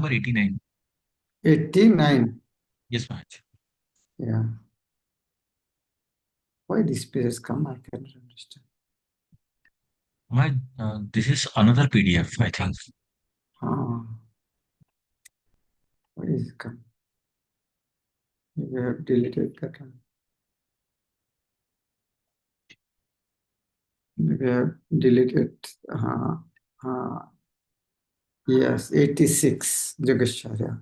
number 89. 89. Yes, Maharaj. Yeah. Why this page has come? I can't understand. This is another PDF, I think. Ah, why is it come? Maybe I have deleted that one. Maybe I have deleted. Yes, 86, Yogacharya.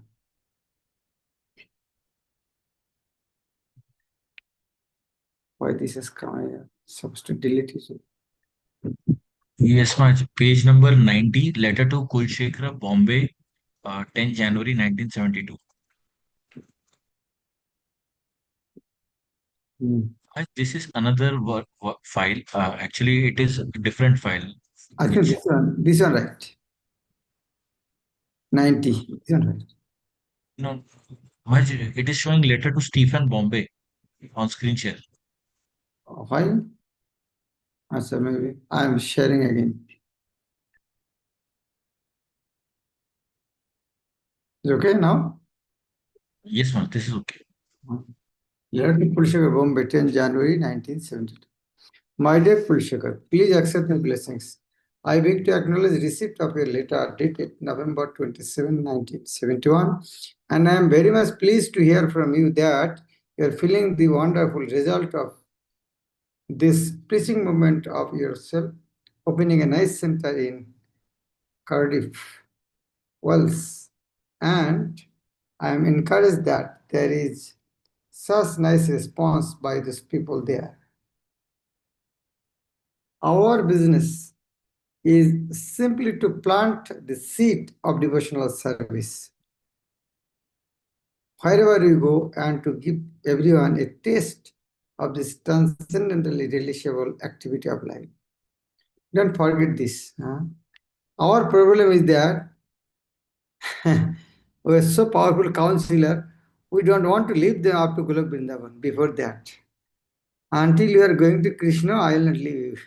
Why this has come? I am supposed to delete it. Yes, Maharaj. Page number 90, letter to Kulshekhara, Bombay, 10 January 1972. This is another file. Actually, it is a different file. I think Which this one right. 90. This one right. no, Maharaj, it is showing letter to Stephen Bombay on screen share. Why? So maybe I am sharing again. Is it okay now? Yes, Maharaj, this is okay. Letter to Kulshekar, Bombay, 10 January 1972. My dear Kulshekar, please accept my blessings. I beg to acknowledge receipt of your letter dated November 27, 1971, and I am very much pleased to hear from you that you are feeling the wonderful result of this preaching movement of yourself, opening a nice center in Cardiff, Wales, and I am encouraged that there is such nice response by these people there. Our business is simply to plant the seed of devotional service wherever we go and to give everyone a taste of this transcendently relishable activity of life. Don't forget this. Our problem is that we are so powerful counselor, we don't want to leave them up to Golok Vrindavan before that. Until you are going to Krishna, I will not leave you.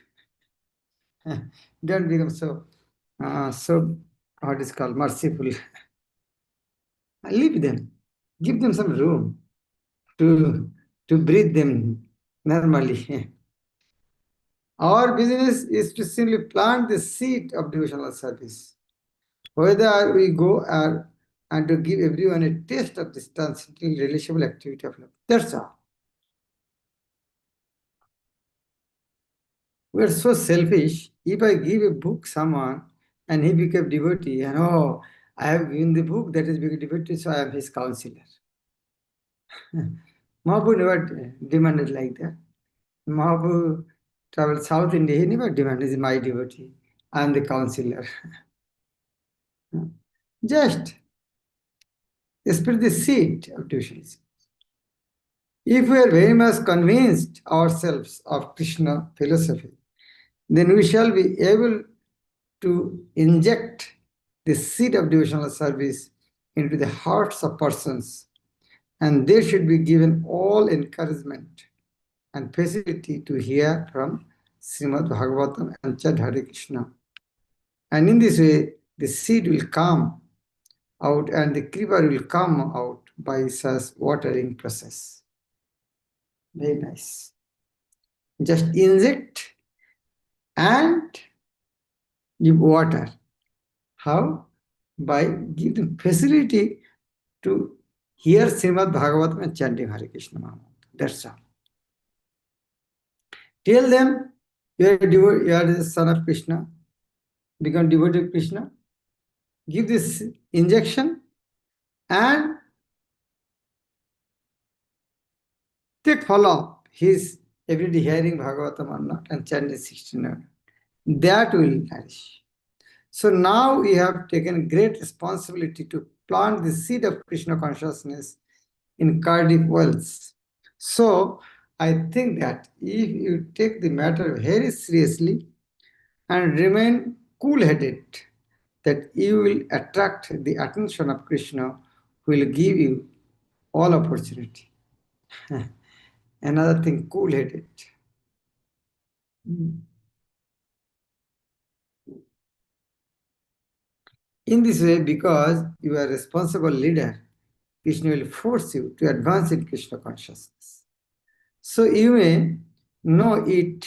Don't become so what is called merciful. Leave them. Give them some room to breathe them normally. Our business is to simply plant the seed of devotional service. Whether we go and to give everyone a taste of this transcendental relishable activity of love. That's all. We are so selfish. If I give a book someone and he became devotee, and oh, I have given the book that is become devotee, so I am his counselor. Mahaprabhu never demanded like that. Mahaprabhu traveled South India, he never demanded, is my devotee. I am the counselor. Just spread the seed of devotion. If we are very much convinced ourselves of Krishna philosophy, then we shall be able to inject the seed of devotional service into the hearts of persons, and they should be given all encouragement and facility to hear from Srimad Bhagavatam and chant Hare Krishna. And in this way, the seed will come out and the creeper will come out by such watering process. Very nice. Just inject and give water. How? By giving facility to hear Srimad Bhagavatam and chanting Hare Krishna Mahamantra. That's all. Tell them you are the son of Krishna, become devotee of Krishna. Give this injection and take follow his everyday hearing Bhagavatam or not and chanting 16. That will nourish. So now we have taken great responsibility to plant the seed of Krishna consciousness in Cardiff Wells. So I think that if you take the matter very seriously and remain cool-headed, that you will attract the attention of Krishna, who will give you all opportunity. Another thing, cool-headed. In this way, because you are a responsible leader, Krishna will force you to advance in Krishna consciousness. So you may know it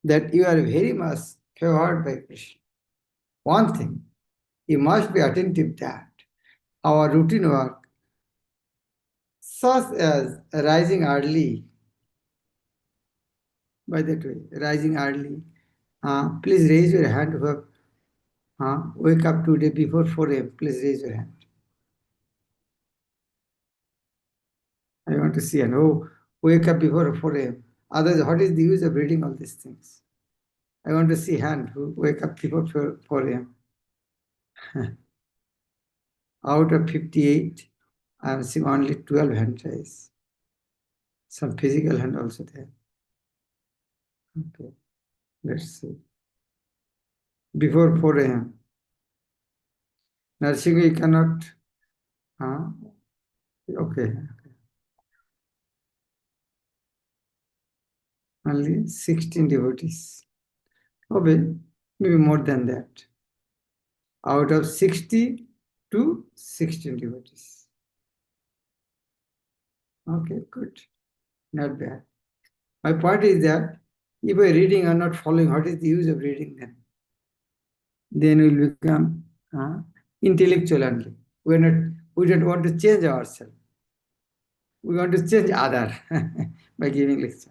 that you are very much favored by Krishna. One thing, you must be attentive that our routine work, such as rising early, by that way, rising early, please raise your hand who have wake up today before 4 a.m. Please raise your hand. I want to see and wake up before 4 a.m. Otherwise, what is the use of reading all these things? I want to see hand who wake up before 4 a.m. Out of 58, I am seeing only 12 hand raised. Some physical hand also there. Okay, let's see. Before 4 a.m. Nursing you cannot. Okay. Only 16 devotees. Okay, maybe more than that. Out of 60 to 16 devotees. Okay, good. Not bad. My point is that if we are reading or not following, what is the use of reading then? Then we will become intellectual only. We don't want to change ourselves. We want to change other by giving lecture.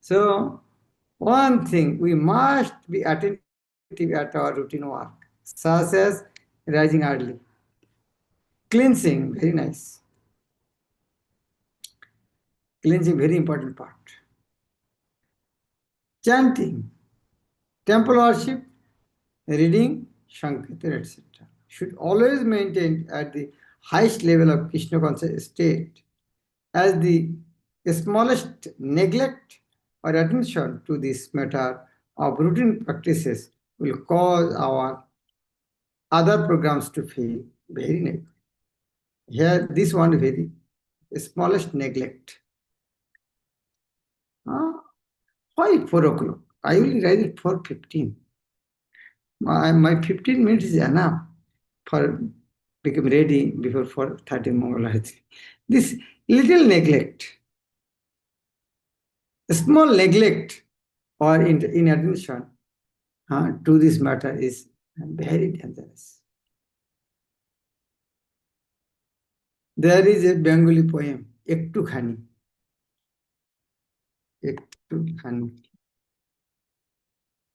So one thing, we must be attentive at our routine work, such as rising early. Cleansing, very nice. Cleansing, very important part. Chanting, temple worship, reading, Shankirtan, etc. should always maintain at the highest level of Krishna conscious state, as the smallest neglect or attention to this matter of routine practices will cause our other programs to fail. Very negative. Here, this one very smallest neglect. Why 4 o'clock? I will rise at 4:15. My 15 minutes is enough for become ready before 4:30 Mangalarati. This little neglect, a small neglect or inattention to this matter is very dangerous. There is a Bengali poem, Ektu Khani. Ektu Khani.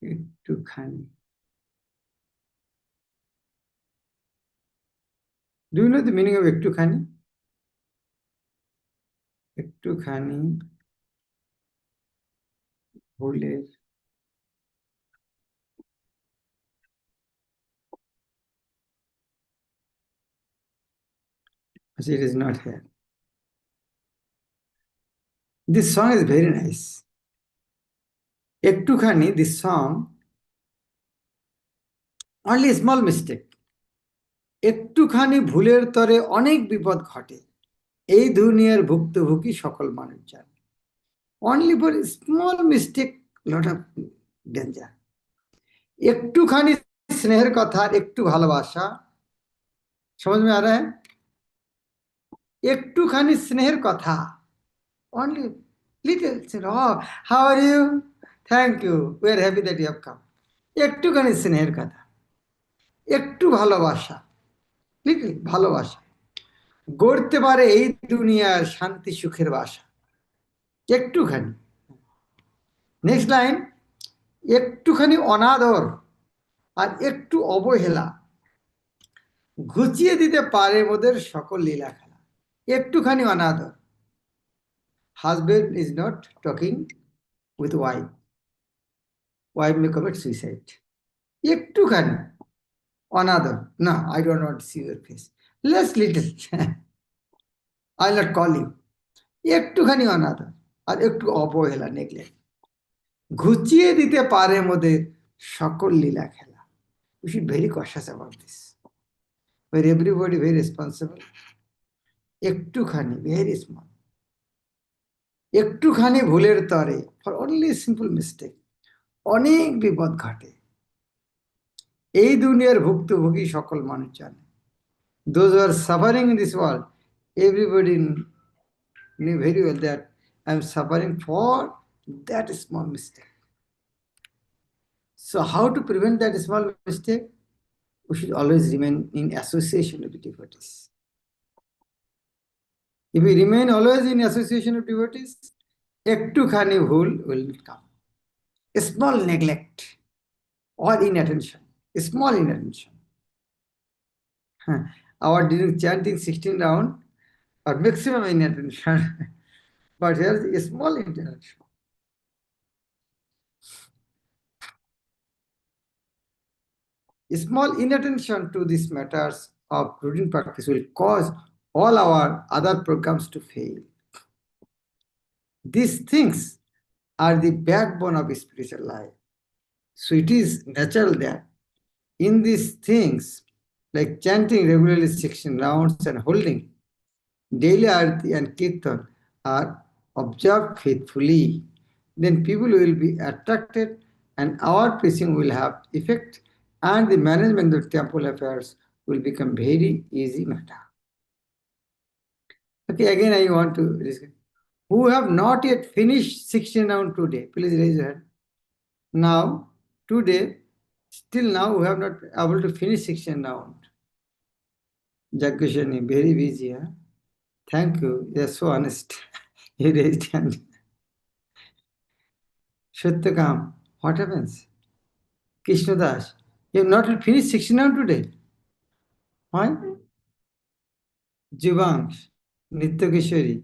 Ektu Khani. Do you know the meaning of Ektu Khani? Ektu Khani, Holiness. It is not here. This song is very nice. Ektu Khani, this song, only a small mistake. একটুখানি ভুলের তরে অনেক বিপদ ঘটে, এই দুনিয়ার ভুক্তভোগী সকল মানুষ জানে। Only for a small mistake, lot of danger. একটুখানি স্নেহের কথা, একটু ভালোবাসা, समझ में आ रहा है? একটুখানি স্নেহের কথা, only little, oh, how are you? Thank you, we are happy that you have come. একটুখানি স্নেহের কথা, একটু ভালোবাসা, লিটল ভালোবাসা গড়তে পারে এই দুনিয়ার শান্তি সুখের বাসা। একটুখানি। নেক্সট লাইন, একটুখানি অনাদর আর একটু অবহেলা ঘুচিয়ে দিতে পারে ওদের সকল লীলা খেলা। একটুখানি অনাদর, husband is not talking with wife, wife may commit suicide. একটুখানি অনাদর, না, I don't want to see your face, let's little, I not call you. একটুখানি অনাদর আর একটু অবহেলা, নেগলেক্ট ঘুচিয়ে দিতে পারে মোদের সকল লীলা খেলা। We should be very cautious about this. Where everybody very responsible. একটুখানি, very small. একটুখানি ভুলের তরে, for only simple mistake, অনেক বিপদ ঘটে। এই দুনিয়ার ভুক্তভোগী সকল মানুষজন, those who are suffering in this world, everybody knew very well that I am suffering for that small mistake. So how to prevent that small mistake? We should always remain in association with the devotees. If we remain always in association of devotees, ektukhani bhul will not come. A small neglect or inattention, a small inattention. Our during chanting 16 round or maximum inattention, but here is a small inattention. A small inattention to these matters of routine practice will cause all our other programs to fail. These things are the backbone of spiritual life. So it is natural that in these things, like chanting regularly 16 rounds and holding daily arati and kirtan are observed faithfully, then people will be attracted and our preaching will have effect and the management of temple affairs will become very easy matter. Okay, again I want to discuss. Who have not yet finished 16 round today? Please raise your hand. Now, today, still now we have not able to finish 16 round. Jagjashani, very busy. Huh? Thank you. You are so honest. You raised hand. Shattakam, what happens? Krishnadas, you have not finished 16 round today. Why? Jivansh, Nityakishwari.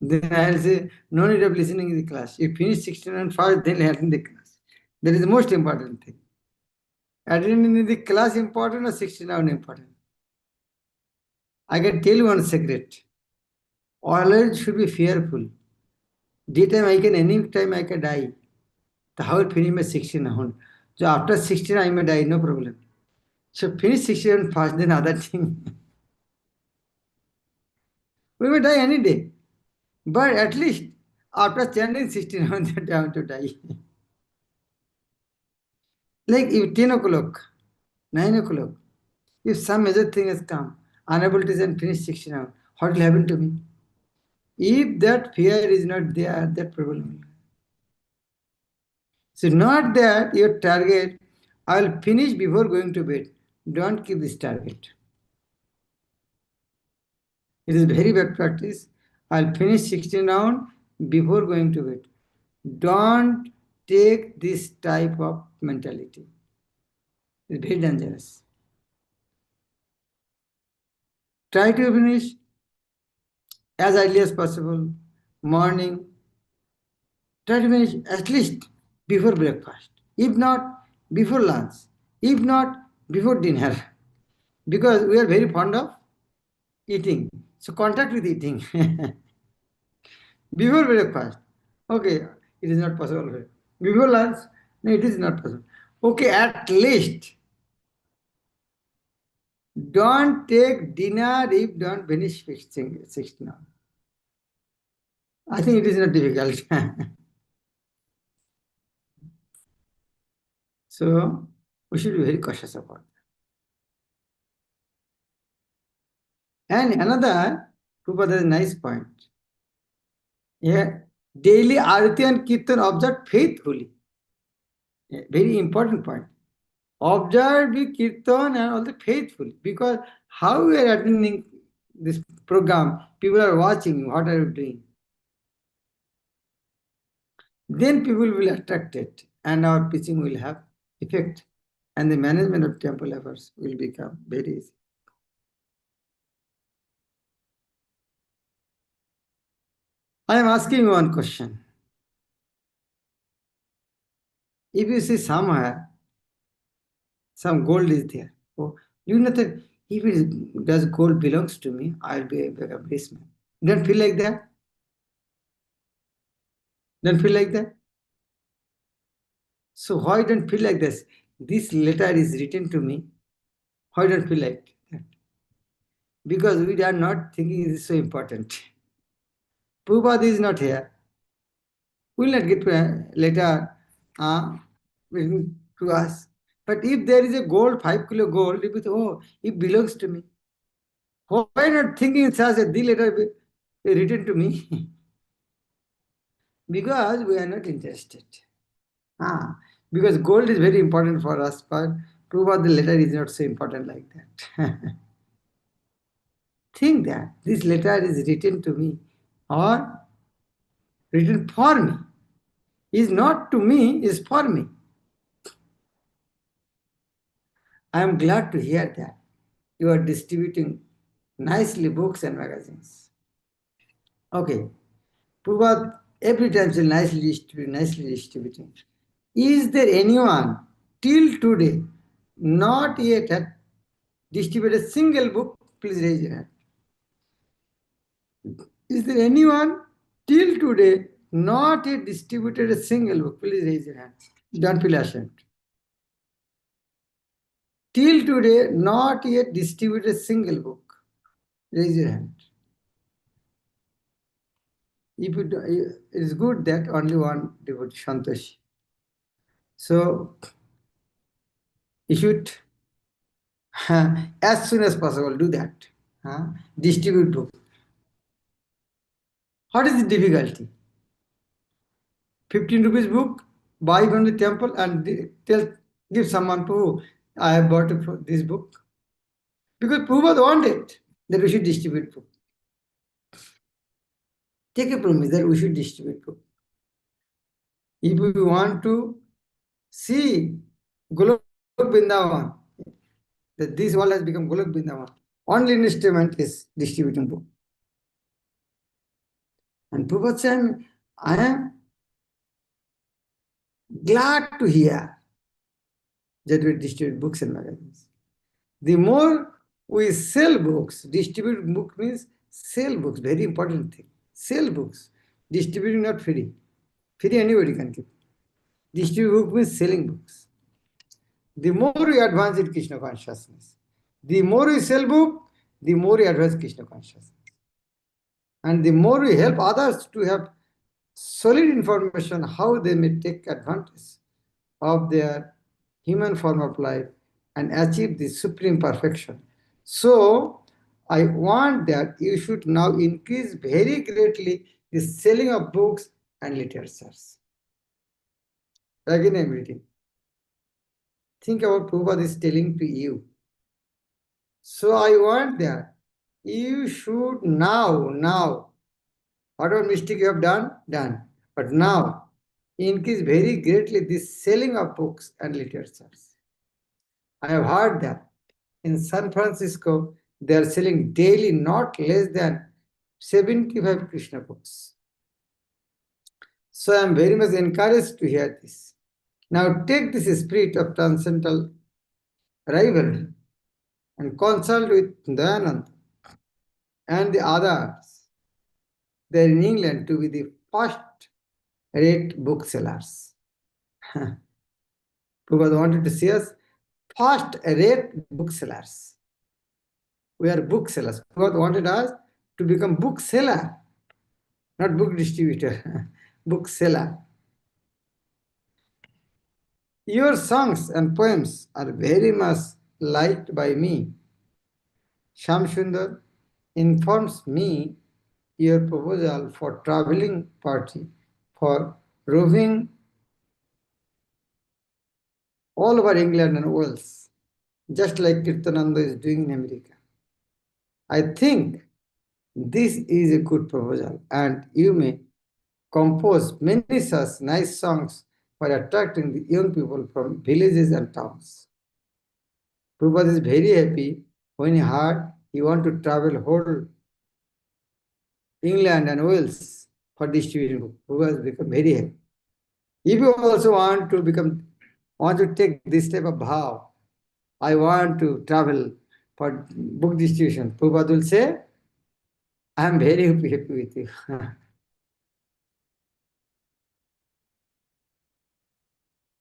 Then I will say, no need of listening in the class. You finish 16 round first, then attend the class. That is the most important thing. Attending the class important or 16 round important? I can tell you one secret. Always should be fearful. Daytime I can, any time I can die. The how will finish my 16 round. So after 16 I may die, no problem. So finish 16 round first, then other thing. We may die any day. But at least after chanting 16 rounds, I have to die. Like if 10 o'clock, 9 o'clock, if some major thing has come, unable to finish 16 rounds, what will happen to me? If that fear is not there, that problem will. So not that your target, I will finish before going to bed. Don't keep this target. It is very bad practice. I'll finish 16 round before going to bed. Don't take this type of mentality. It's very dangerous. Try to finish as early as possible. Morning. Try to finish at least before breakfast. If not, before lunch. If not, before dinner. Because we are very fond of eating. So contact with eating. Before breakfast. Okay, it is not possible. Before lunch, no, it is not possible. Okay, at least don't take dinner if don't finish fixing 16 hours. I think it is not difficult. So we should be very cautious about that. And another, Prabhupada has a nice point. Yeah, daily arati and kirtan observed faithfully. Yeah, very important point. Observe the kirtan and also faithfully, because how we are attending this program, people are watching, what are you doing? Then people will attract it and our preaching will have effect and the management of temple affairs will become very easy. I am asking you one question. If you see somewhere some gold is there, oh, you know that if it is, does gold belongs to me, I'll be a baseman. Don't feel like that? Don't feel like that? So why don't feel like this? This letter is written to me. Why don't feel like that? Because we are not thinking it is so important. Prabhupada is not here. We will not get a letter written to us. But if there is a gold, 5 kilo gold, it will, oh, it belongs to me. Why not thinking such a the letter be written to me? Because we are not interested. Ah, because gold is very important for us, but Prabhupada the letter is not so important like that. Think that this letter is written to me or written for me. Is not to me, is for me. I am glad to hear that you are distributing nicely books and magazines. Okay, Prabhupada every time say nicely distributing. Is there anyone till today not yet had distributed a single book? Please raise your hand. Is there anyone till today not yet distributed a single book? Please raise your hand. Don't feel ashamed. Till today, not yet distributed a single book. Raise your hand. If you do, it is good that only one devotee, Shantoshi. So you should, as soon as possible, do that. Distribute book. What is the difficulty? 15 rupees book, buy from the temple and give someone to, I have bought this book. Because Prabhupada wanted that we should distribute book. Take a promise that we should distribute book. If we want to see Golok Vrindavan, that this world has become Golok Vrindavan, only instrument is distributing book. And Prabhupada said, I am glad to hear that we distribute books and magazines. The more we sell books, distribute book means sell books, very important thing. Sell books, distributing not free. Free anybody can give. Distribute book means selling books. The more we advance in Krishna consciousness, the more we sell book, the more we advance Krishna consciousness. And the more we help others to have solid information how they may take advantage of their human form of life and achieve the supreme perfection. So, I want that you should now increase very greatly the selling of books and literatures. Again, I'm reading. Think about Prabhupada is telling to you. So, I want that you should now, whatever mistake you have done. But now, increase very greatly the selling of books and literatures. I have heard that in San Francisco, they are selling daily not less than 75 Krishna books. So I am very much encouraged to hear this. Now take this spirit of transcendental rivalry and consult with Dayananda and the others there in England to be the first rate booksellers. Prabhupada wanted to see us first rate booksellers. We are booksellers. Prabhupada wanted us to become bookseller, not book distributor, bookseller. Your songs and poems are very much liked by me. Sham Sundar informs me your proposal for traveling party for roving all over England and Wales, just like Kirtananda is doing in America. I think this is a good proposal, and you may compose many such nice songs for attracting the young people from villages and towns. Prabhupada is very happy when he heard he want to travel whole England and Wales for distributing book. Prabhupada has become very happy. If you also want to take this type of vow, I want to travel for book distribution, Prabhupada will say, I am very happy with you.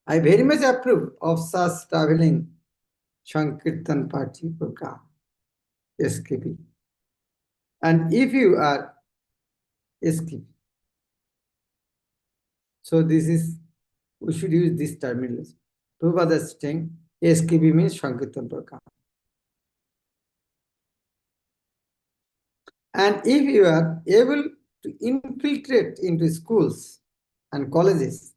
I very much approve of such traveling Sankirtan party program, SKP. And if you are SKP, so this is, we should use this terminology. Prabhupada is saying, SKB means Sankirtan program. And if you are able to infiltrate into schools and colleges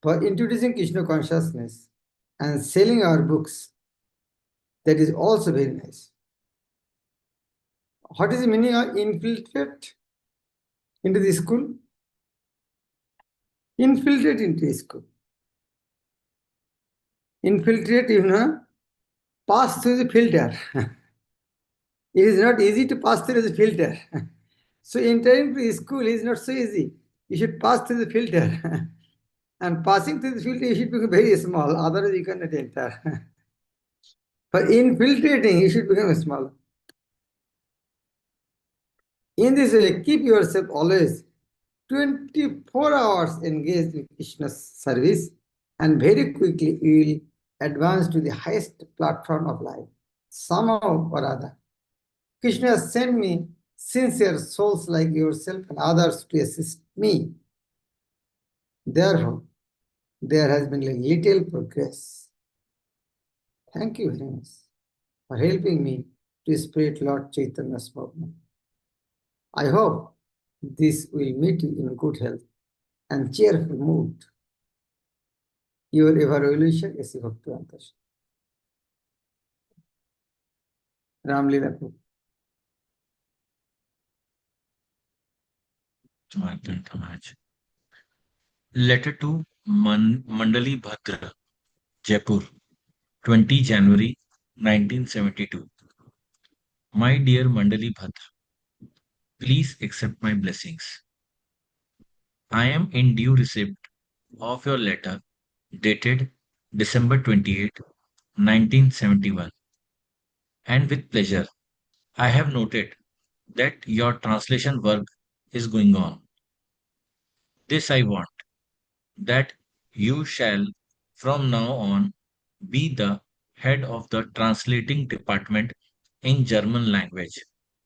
for introducing Krishna consciousness and selling our books, that is also very nice. What is the meaning of infiltrate into the school? Infiltrate into the school. Infiltrate, pass through the filter. It is not easy to pass through the filter. So entering to the school is not so easy. You should pass through the filter. And passing through the filter, you should become very small, otherwise you cannot enter. For infiltrating, you should become small. In this way, keep yourself always 24 hours engaged in Krishna's service, and very quickly you will advance to the highest platform of life. Somehow or other, Krishna has sent me sincere souls like yourself and others to assist me. Therefore, there has been a little progress. Thank you very much for helping me to spread Lord Chaitanya's movement. I hope this will meet you in good health and cheerful mood. Your evaluation is Bhakti Antash. Ramlila. Letter to Mandali Bhadra, Jaipur, 20 January 1972. My dear Mandali Bhadra, please accept my blessings. I am in due receipt of your letter dated December 28, 1971, and with pleasure I have noted that your translation work is going on. This I want, that you shall from now on be the head of the translating department in German language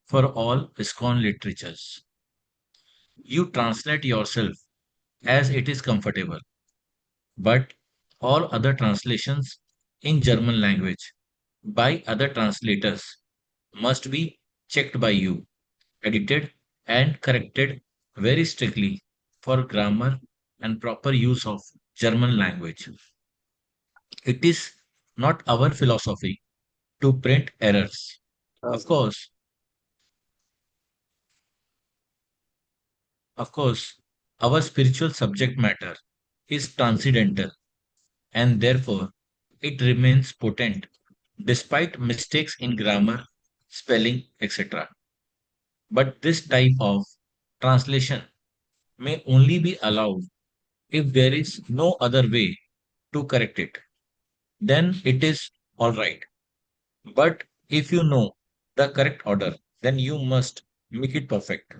for all ISKCON literatures. You translate yourself as it is comfortable, but all other translations in German language by other translators must be checked by you, edited and corrected very strictly for grammar and proper use of German language. It is not our philosophy to print errors. Of course, of course, our spiritual subject matter is transcendental and therefore it remains potent despite mistakes in grammar, spelling, etc. But this type of translation may only be allowed if there is no other way to correct it. Then it is all right. But if you know the correct order, then you must make it perfect.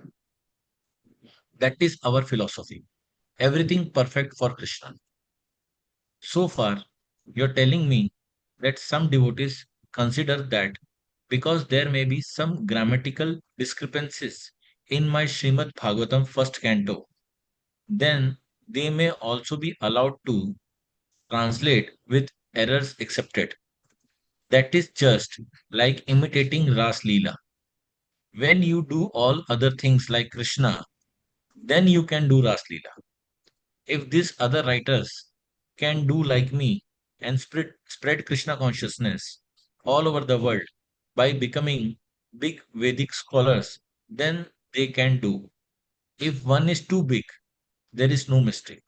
That is our philosophy. Everything perfect for Krishna. So far, you're telling me that some devotees consider that because there may be some grammatical discrepancies in my Srimad Bhagavatam first canto, then they may also be allowed to translate with errors accepted. That is just like imitating Ras Leela. When you do all other things like Krishna, then you can do Ras Leela. If these other writers can do like me and spread Krishna consciousness all over the world by becoming big Vedic scholars, then they can do. If one is too big, there is no mistake.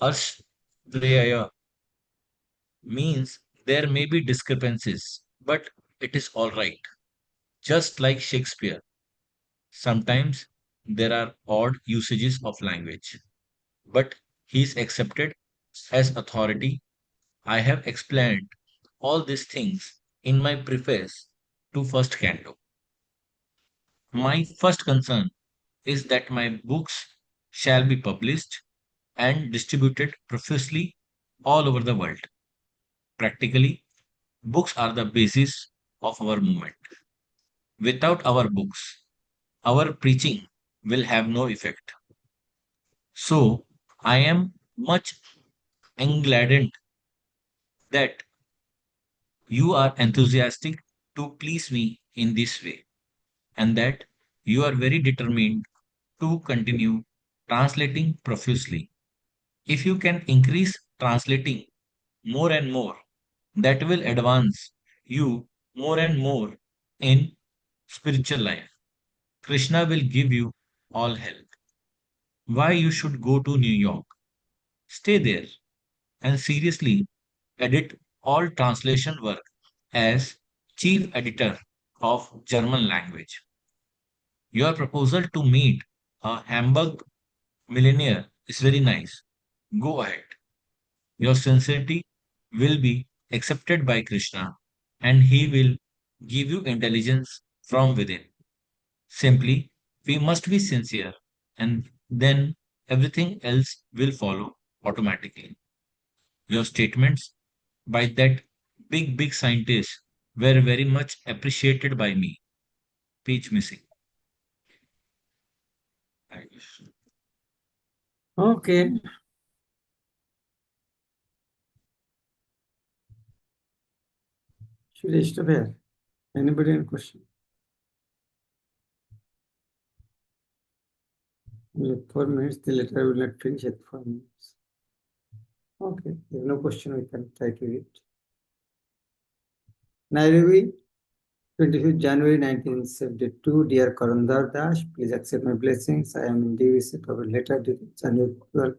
Ashtraya means there may be discrepancies, but it is all right. Just like Shakespeare, sometimes there are odd usages of language, but he is accepted as authority. I have explained all these things in my preface to first canto. My first concern is that my books shall be published and distributed profusely all over the world. Practically, books are the basis of our movement. Without our books, our preaching will have no effect. So, I am much engladdened that you are enthusiastic to please me in this way, and that you are very determined to continue translating profusely. If you can increase translating more and more, that will advance you more and more in spiritual life. Krishna will give you all help. Why you should go to New York? Stay there and seriously edit all translation work as chief editor of German language. Your proposal to meet a Hamburg millionaire is very nice. Go ahead. Your sincerity will be accepted by Krishna and he will give you intelligence from within. Simply, we must be sincere and then everything else will follow automatically. Your statements by that big scientist were very much appreciated by me. Page missing. Okay. Should I stop here? Anybody have a question? Only 4 minutes, the letter will not finish at 4 minutes. Okay, if no question, we can try to read. Nairobi, 25th January 1972. Dear Karundar Das, please accept my blessings. I am in DVC for a letter dated January 12,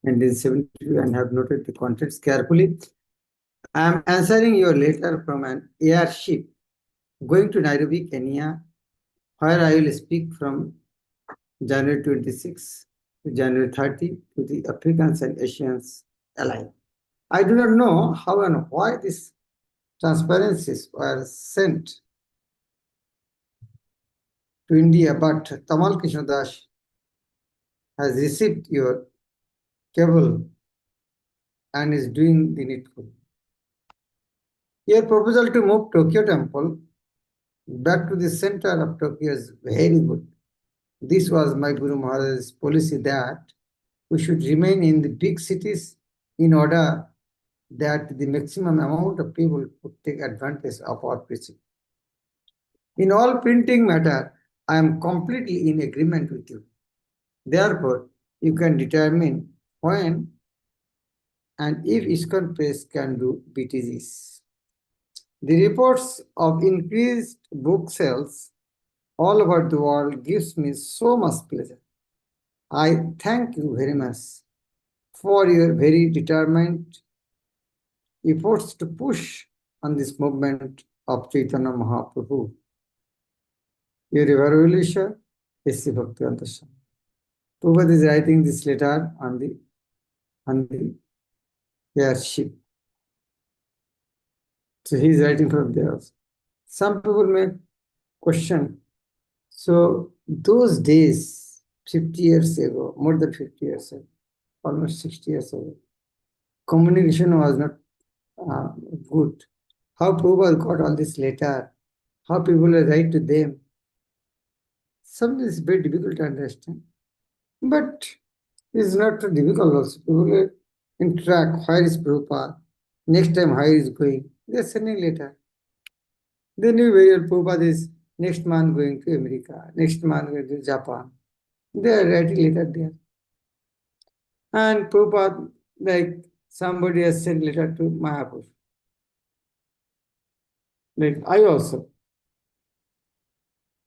1972 and have noted the contents carefully. I am answering your letter from an airship going to Nairobi, Kenya, where I will speak from January 26 to January 30 to the Africans and Asians alike. I do not know how and why these transparencies were sent to India, but Tamal Krishnadas has received your cable and is doing the needful. Your proposal to move Tokyo Temple back to the center of Tokyo is very good. This was my Guru Maharaja's policy that we should remain in the big cities in order that the maximum amount of people could take advantage of our preaching. In all printing matter, I am completely in agreement with you. Therefore, you can determine when and if ISKCON Press can do BTGs. The reports of increased book sales all over the world gives me so much pleasure. I thank you very much for your very determined efforts to push on this movement of Chaitanya Mahaprabhu. Your evaluation is Bhakti Swami. Prabhupada is writing this letter on the airship. So he is writing from there also. Some people may question, so those days, 50 years ago, more than 50 years ago, almost 60 years ago, communication was not good. How Prabhupada got all this letter, how people will write to them. Something is very difficult to understand. But it's not so difficult also. People will interact, where is Prabhupada? Next time, how is going? They are sending letter. They knew very well Prabhupada is next month going to America, next month going to Japan. They are writing letter there. And Prabhupada, like somebody has sent letter to Mayapur. Like I also.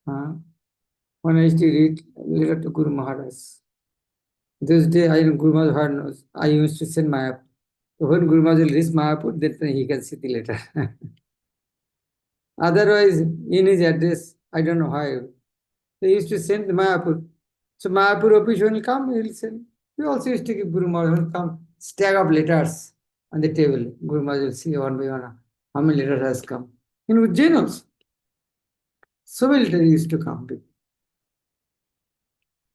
When I used to read letter to Guru Maharaj. Those days, I know Guru Maharaj knows. I used to send Mayapur. So when Guru Maharaj will reach Mayapur, then he can see the letter. Otherwise, in his address, I don't know how. They used to send Mayapur. So Mayapur office will come, he will send. We also used to give Guru Maharaj will come, stack of letters on the table. Guru Maharaj will see one by one how many letters has come. In Ujjain also. So many letters used to come.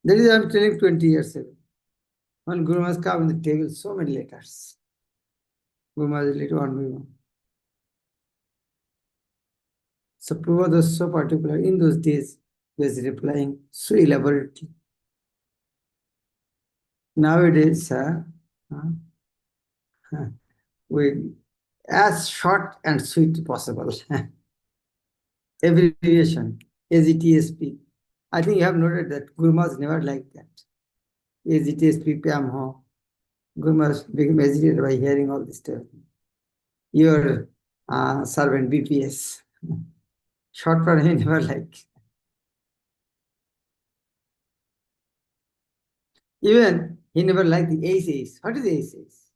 That is, I am telling 20 years ago. When Guru Maharaj come on the table, so many letters. Guru Maharaj will one by one. So Prabhupada was so particular. In those days, he was replying so elaborately. Nowadays, we as short and sweet possible. Abbreviation, AGTSP. I think you have noted that Gurmas never like that. AGTSP, Pyam Ho. Gurmas became agitated by hearing all this stuff. Your servant BPS. Short for he never liked. Even he never liked the ace. What is ace?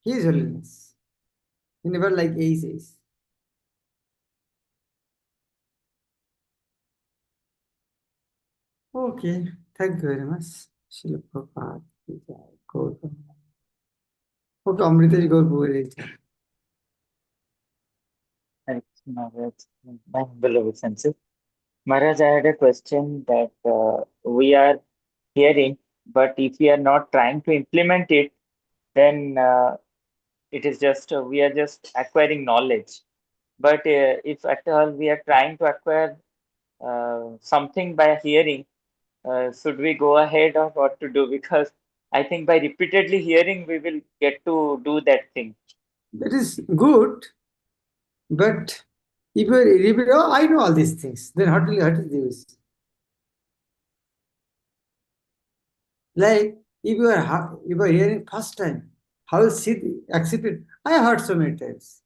He is holiness. He never liked ace. Okay, thank you very much. Srila Prabhupada. Okay, Amritesh Gaur. Thanks, Maharaj. My humble obeisances. Maharaj, I had a question that we are hearing, but if we are not trying to implement it, then it is just we are just acquiring knowledge. But if at all we are trying to acquire something by hearing, should we go ahead or what to do? Because I think by repeatedly hearing, we will get to do that thing. That is good, but if you oh, I know all these things, then what is the use? Like if you are hearing first time, how will see accept it? I heard so many times.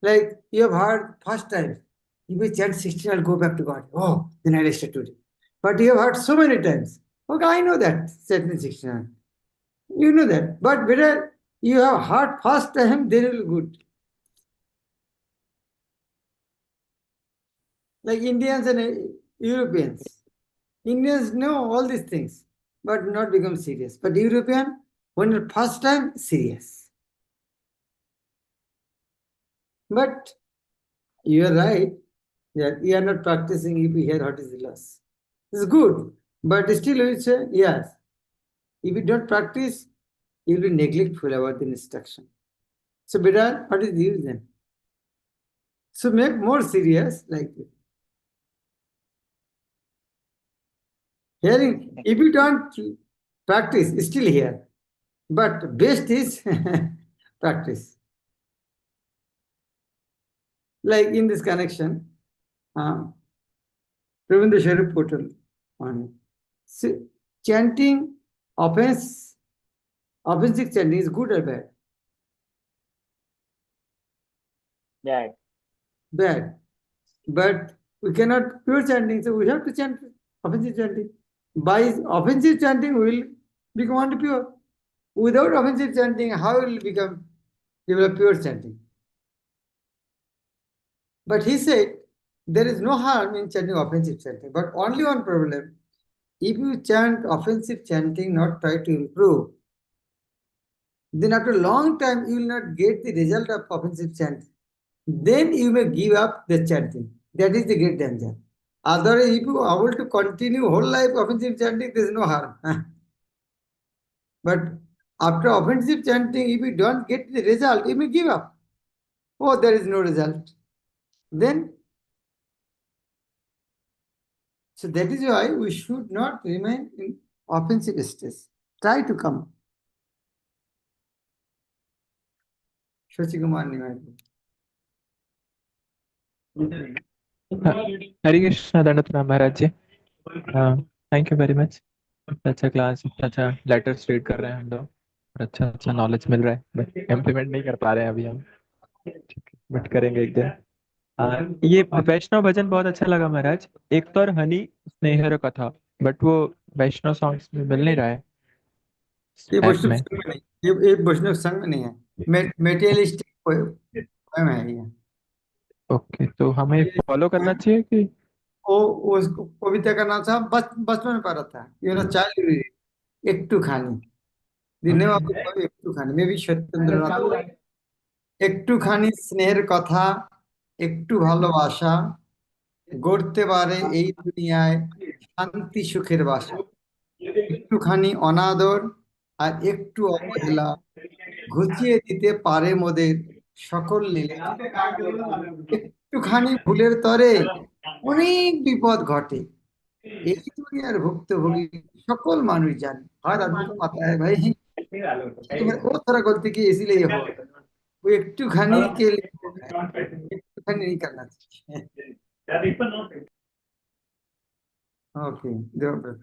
Like you have heard first time, if you chant 16, I'll go back to God. Oh, then I'll start today. But you have heard so many times. Okay, I know that chanting 16. You know that. But whether you have heard first time, then it will be good. Like Indians and Europeans. Indians know all these things, but not become serious. But European, when the first time, serious. But you are right that we are not practicing if we hear what is the loss. It's good, but still we say, yes, if you don't practice, you'll be neglectful about the instruction. So better, what is the use then? So make more serious, like hearing. If you don't practice, still here. But best is practice. Like in this connection, Ravindra Sharif portal on it. So, chanting offensive chanting is good or bad? Yeah. Bad. But we cannot pure chanting, so we have to chant offensive chanting. By offensive chanting, we will become only pure. Without offensive chanting, how will become develop pure chanting? But he said there is no harm in chanting offensive chanting, but only one problem. If you chant offensive chanting, not try to improve, then after a long time you will not get the result of offensive chanting. Then you may give up the chanting. That is the great danger. Otherwise, if you are able to continue whole life offensive chanting, there is no harm. But after offensive chanting, if you don't get the result, you may give up. Oh, there is no result. Then, so that is why we should not remain in offensive stage. Try to come. Shashi Kumar Niwadi. हरे कृष्ण दंडवत प्रणाम Maharaj ji. Thank you very much. अच्छा class, अच्छा letters read कर रहे हैं हम लोग और अच्छा अच्छा नॉलेज मिल रहा है, बट इम्प्लीमेंट नहीं कर पा रहे हैं अभी हम। बट करेंगे एक दिन। ये वैष्णव भजन बहुत अच्छा लगा महाराज। एक तो और हनी स्नेहर कथा, बट वो वैष्णव सॉन्ग्स में मिल नहीं रहा है ये ऐप वैष्णव में। संघ में नहीं, ये वैष्णव संघ में नहीं है, मेटेरियलिस्टिक पोएम है ये। ओके, तो हमें फॉलो करना चाहिए कि वो उसको कविता का नाम था, बचपन में पढ़ा था, ये ना चाइल्ड एकटू खानी, the name of the poem एकटू खानी, मे बी सत्येंद्रनाथ। একটুখানি স্নেহের কথা, একটু ভালোবাসা, গড়তে পারে এই দুনিয়ায় শান্তি সুখের বাসা। একটুখানি অনাদর আর একটু অবহেলা ঘুচিয়ে দিতে পারে মোদের সকল লীলা। একটুখানি ভুলের তরে অনেক বিপদ ঘটে, এই দুনিয়ার ভুক্তভোগী সকল মানুষ জানে। हर आदमी को पता है भाई कि तुम्हें वो थोड़ा गलती की इसीलिए ये हुआ। वो एकटूखानी के लिए एकटूखानी नहीं करना चाहिए। ओके, देवव्रत।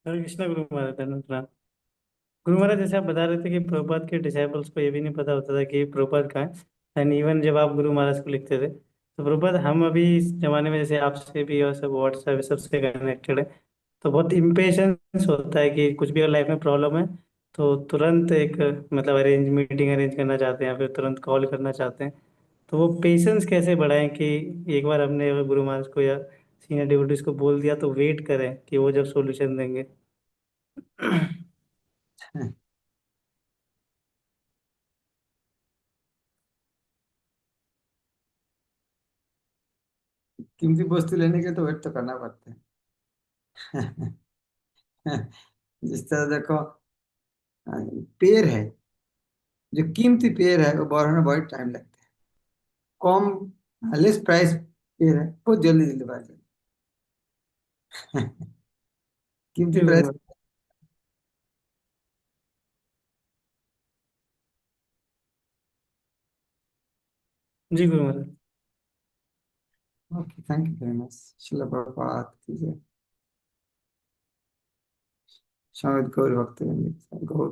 हरे कृष्णा गुरु महाराज, धन्यवाद प्रणाम। गुरु महाराज, जैसे आप बता रहे थे कि प्रभुपाद के डिसाइपल्स को ये भी नहीं पता होता था कि प्रभुपाद कहाँ है। एंड इवन जब आप गुरु महाराज को लिखते थे तो प्रभुपाद, हम अभी इस जमाने में जैसे आपसे भी और सब व्हाट्सएप सबसे कनेक्टेड है, तो बहुत इम्पेशंस होता है कि कुछ भी अगर लाइफ में प्रॉब्लम है तो तुरंत एक मतलब मीटिंग अरेंज करना चाहते हैं या फिर तुरंत कॉल करना चाहते हैं। तो वो पेशेंस कैसे बढ़ाएं कि एक बार हमने अगर गुरु महाराज को या सीनियर डिवोटीज को बोल दिया तो वेट करें कि वो जब सॉल्यूशन देंगे। कीमती वस्तु लेने के तो वेट तो करना पड़ता है। जिस तरह देखो, पेड़ है, जो कीमती पेड़ है वो बढ़ने में बहुत टाइम लगता है। कम लेस प्राइस पेड़ है, बहुत जल्दी जल्दी बढ़ जाता है। जी कीमती गुरु प्राइस। महाराज। जी Guru Maharaj. Okay, thank you very much. Srila Prabhupada की जय। शायद गौर भक्त गौर